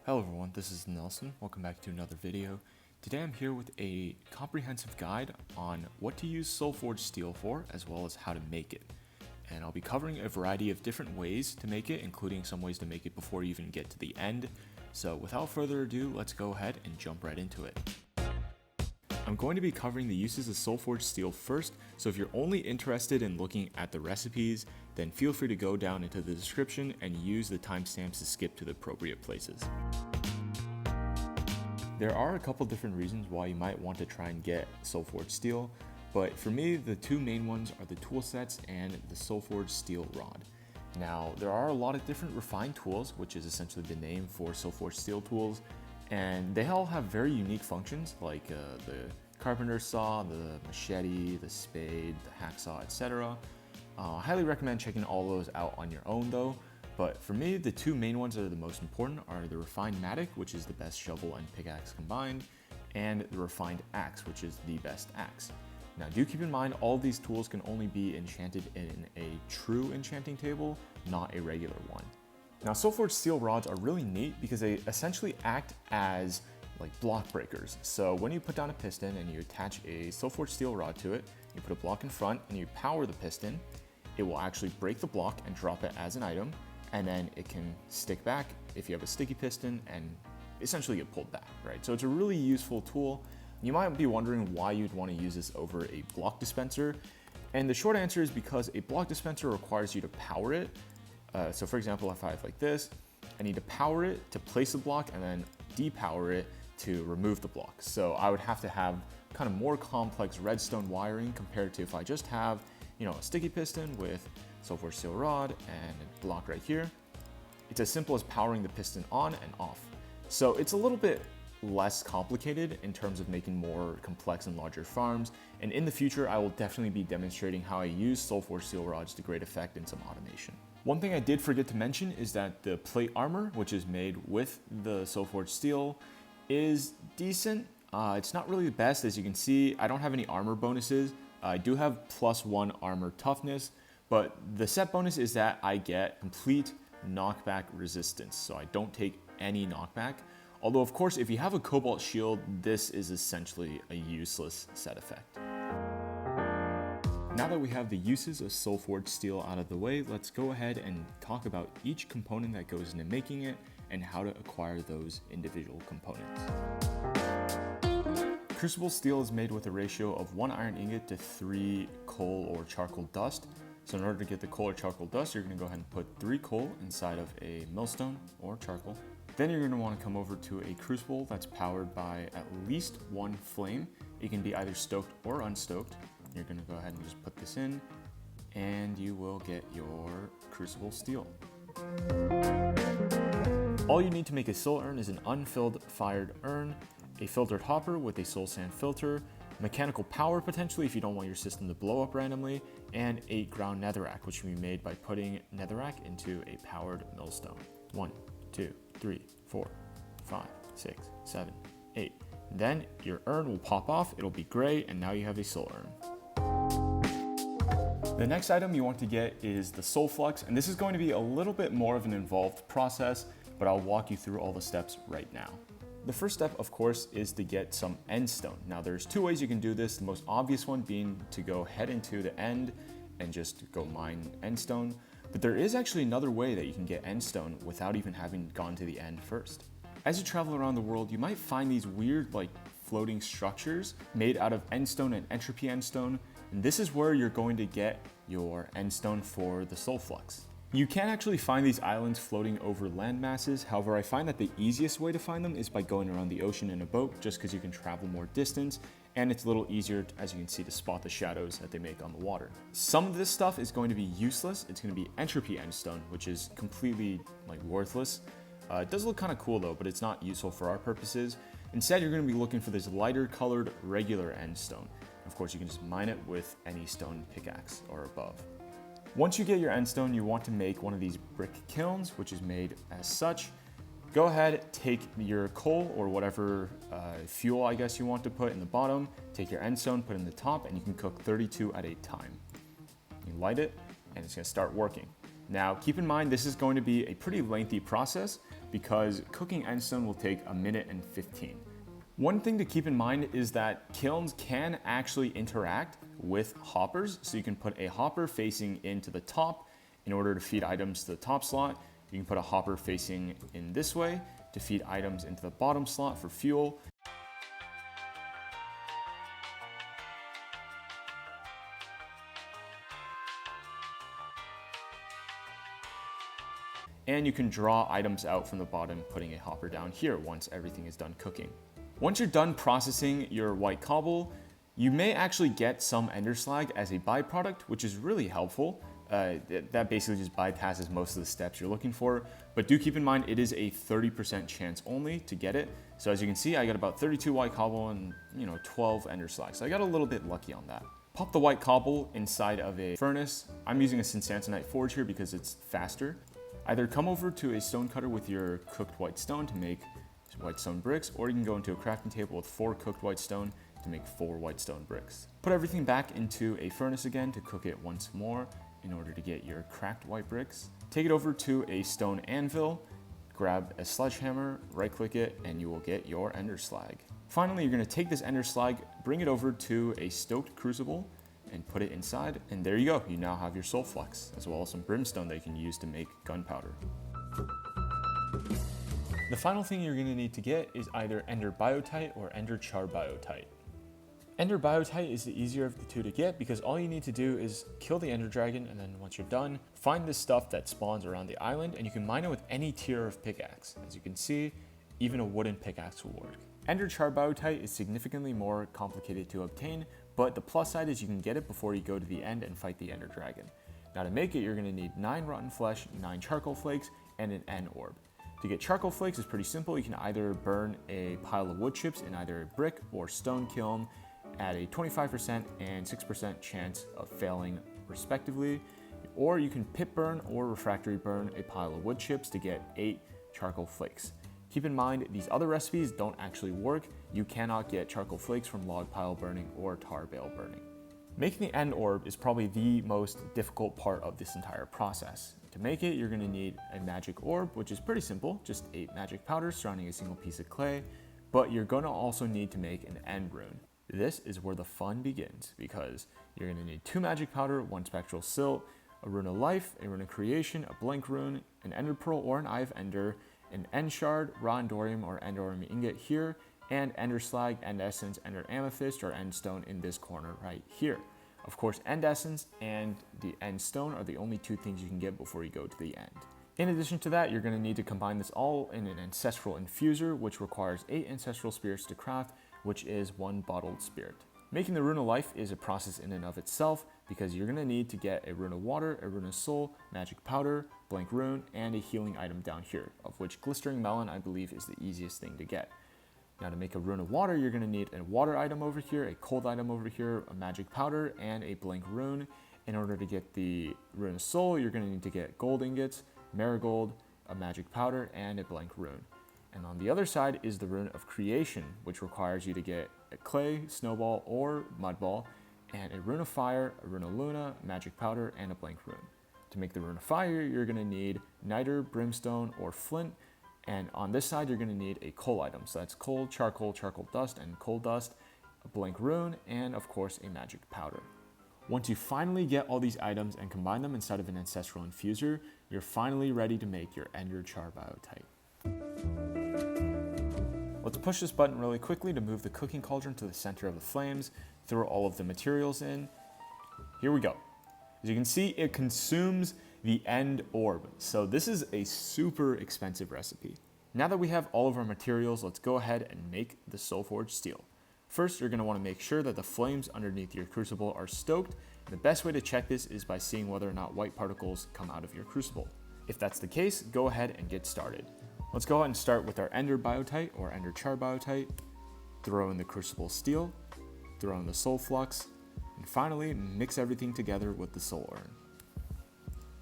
Hello everyone, this is TheNelston. Welcome back to another video. Today I'm here with a comprehensive guide on what to use Soulforged steel for, as well as how to make it. And I'll be covering a variety of different ways to make it, including some ways to make it before you even get to the end. So without further ado, let's go ahead and jump right into it. I'm going to be covering the uses of Soulforged steel first, so if you're only interested in looking at the recipes, then feel free to go down into the description and use the timestamps to skip to the appropriate places. There are a couple different reasons why you might want to try and get Soulforged steel, but for me, the two main ones are the tool sets and the Soulforged steel rod. Now, there are a lot of different refined tools, which is essentially the name for Soulforged steel tools, and they all have very unique functions like the carpenter saw, the machete, the spade, the hacksaw, etc. I highly recommend checking all those out on your own though, but for me, the two main ones that are the most important are the refined mattock, which is the best shovel and pickaxe combined, and the refined axe, which is the best axe. Now do keep in mind, all of these tools can only be enchanted in a true enchanting table, not a regular one. Now, Soulforged steel rods are really neat because they essentially act as like block breakers. So when you put down a piston and you attach a Soulforged steel rod to it, you put a block in front and you power the piston, it will actually break the block and drop it as an item, and then it can stick back if you have a sticky piston and essentially get pulled back, right? So it's a really useful tool. You might be wondering why you'd want to use this over a block dispenser. And the short answer is because a block dispenser requires you to power it. So for example, if I have like this, I need to power it to place the block and then depower it to remove the block. So I would have to have kind of more complex redstone wiring compared to if I just have, a sticky piston with Soulforged steel rod and a block right here. It's as simple as powering the piston on and off. So it's a little bit less complicated in terms of making more complex and larger farms. And in the future, I will definitely be demonstrating how I use Soulforged steel rods to great effect in some automation. One thing I did forget to mention is that the plate armor, which is made with the Soulforged steel, is decent. It's not really the best. As you can see, I don't have any armor bonuses. I do have +1 armor toughness, but the set bonus is that I get complete knockback resistance, so I don't take any knockback. Although, of course, if you have a cobalt shield, this is essentially a useless set effect. Now that we have the uses of Soulforged steel out of the way, let's go ahead and talk about each component that goes into making it and how to acquire those individual components. Crucible steel is made with a ratio of 1 iron ingot to 3 coal or charcoal dust. So in order to get the coal or charcoal dust, you're going to go ahead and put 3 coal inside of a millstone or charcoal. Then you're going to want to come over to a crucible that's powered by at least 1 flame. It can be either stoked or unstoked. You're going to go ahead and just put this in and you will get your crucible steel. All you need to make a soul urn is an unfilled fired urn, a filtered hopper with a soul sand filter, mechanical power potentially if you don't want your system to blow up randomly, and a ground netherrack, which can be made by putting netherrack into a powered millstone. 1, 2, 3, 4, 5, 6, 7, 8. Then your urn will pop off, it'll be gray, and now you have a soul urn. The next item you want to get is the Soul Flux, and this is going to be a little bit more of an involved process, but I'll walk you through all the steps right now. The first step, of course, is to get some endstone. Now there's 2 ways you can do this, the most obvious one being to go head into the end and just go mine endstone. But there is actually another way that you can get endstone without even having gone to the end first. As you travel around the world, you might find these weird floating structures made out of endstone and entropy endstone, and this is where you're going to get your endstone for the Soul Flux. You can actually find these islands floating over land masses. However, I find that the easiest way to find them is by going around the ocean in a boat, just because you can travel more distance and it's a little easier, as you can see, to spot the shadows that they make on the water. Some of this stuff is going to be useless. It's going to be entropy endstone, which is completely worthless. It does look kind of cool though, but it's not useful for our purposes. Instead, you're going to be looking for this lighter colored regular endstone. Of course, you can just mine it with any stone pickaxe or above. Once you get your endstone, you want to make one of these brick kilns, which is made as such. Go ahead, take your coal or whatever fuel I guess you want to put in the bottom, take your endstone, put it in the top, and you can cook 32 at a time. You light it, and it's gonna start working. Now, keep in mind, this is going to be a pretty lengthy process because cooking endstone will take 1 minute and 15. One thing to keep in mind is that kilns can actually interact with hoppers, so you can put a hopper facing into the top in order to feed items to the top slot. You can put a hopper facing in this way to feed items into the bottom slot for fuel. And you can draw items out from the bottom, putting a hopper down here once everything is done cooking. Once you're done processing your white cobble, you may actually get some ender slag as a byproduct, which is really helpful. That basically just bypasses most of the steps you're looking for, but do keep in mind it is a 30% chance only to get it. So as you can see, I got about 32 white cobble and 12 ender slag, so I got a little bit lucky on that. Pop the white cobble inside of a furnace. I'm using a Synsantanite forge here because it's faster. Either come over to a stone cutter with your cooked white stone to make white stone bricks, or you can go into a crafting table with 4 cooked white stone to make 4 white stone bricks. Put everything back into a furnace again to cook it once more in order to get your cracked white bricks. Take it over to a stone anvil, grab a sledgehammer, right click it, and you will get your ender slag. Finally, you're going to take this ender slag, bring it over to a stoked crucible, and put it inside, and there you go. You now have your soul flux, as well as some brimstone that you can use to make gunpowder. The final thing you're going to need to get is either ender biotite or ender charbiotite. Ender biotite is the easier of the two to get because all you need to do is kill the ender dragon, and then once you're done, find this stuff that spawns around the island, and you can mine it with any tier of pickaxe. As you can see, even a wooden pickaxe will work. Ender charbiotite is significantly more complicated to obtain, but the plus side is you can get it before you go to the end and fight the ender dragon. Now to make it, you're going to need 9 rotten flesh, 9 charcoal flakes, and an end orb. To get charcoal flakes is pretty simple. You can either burn a pile of wood chips in either a brick or stone kiln at a 25% and 6% chance of failing respectively, or you can pit burn or refractory burn a pile of wood chips to get 8 charcoal flakes. Keep in mind, these other recipes don't actually work. You cannot get charcoal flakes from log pile burning or tar bale burning. Making the end orb is probably the most difficult part of this entire process. To make it, you're going to need a magic orb, which is pretty simple, just 8 magic powders surrounding a single piece of clay, but you're going to also need to make an end rune. This is where the fun begins, because you're going to need 2 magic powder, 1 spectral silt, a rune of life, a rune of creation, a blank rune, an ender pearl or an eye of ender, an end shard, raw endorium or endorium ingot here, and ender slag, end essence, ender amethyst, or end stone in this corner right here. Of course, end essence and the end stone are the only 2 things you can get before you go to the end. In addition to that, you're going to need to combine this all in an ancestral infuser, which requires 8 ancestral spirits to craft, which is 1 bottled spirit. Making the rune of life is a process in and of itself, because you're going to need to get a rune of water, a rune of soul, magic powder, blank rune, and a healing item down here, of which glistering melon I believe is the easiest thing to get. Now to make a rune of water, you're going to need a water item over here, a cold item over here, a magic powder, and a blank rune. In order to get the rune of soul, you're going to need to get gold ingots, marigold, a magic powder, and a blank rune. And on the other side is the rune of creation, which requires you to get a clay, snowball, or mud ball, and a rune of fire, a rune of luna, magic powder, and a blank rune. To make the rune of fire, you're going to need niter, brimstone, or flint, and on this side you're going to need a coal item. So that's coal, charcoal, charcoal dust, and coal dust, a blank rune, and of course a magic powder. Once you finally get all these items and combine them inside of an ancestral infuser, you're finally ready to make your ender charbiotite. Let's push this button really quickly to move the cooking cauldron to the center of the flames, throw all of the materials in. Here we go. As you can see, it consumes the end orb. So this is a super expensive recipe. Now that we have all of our materials, let's go ahead and make the Soulforged steel. First, you're going to want to make sure that the flames underneath your crucible are stoked. The best way to check this is by seeing whether or not white particles come out of your crucible. If that's the case, go ahead and get started. Let's go ahead and start with our ender biotite or ender charbiotite. Throw in the crucible steel, throw in the soul flux, and finally mix everything together with the soul urn.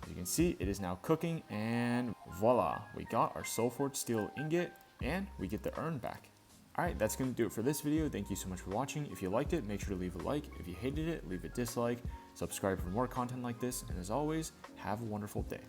As you can see, it is now cooking, and voila, we got our Soulforged steel ingot and we get the urn back. Alright, that's going to do it for this video. Thank you so much for watching. If you liked it, make sure to leave a like. If you hated it, leave a dislike. Subscribe for more content like this, and as always, have a wonderful day.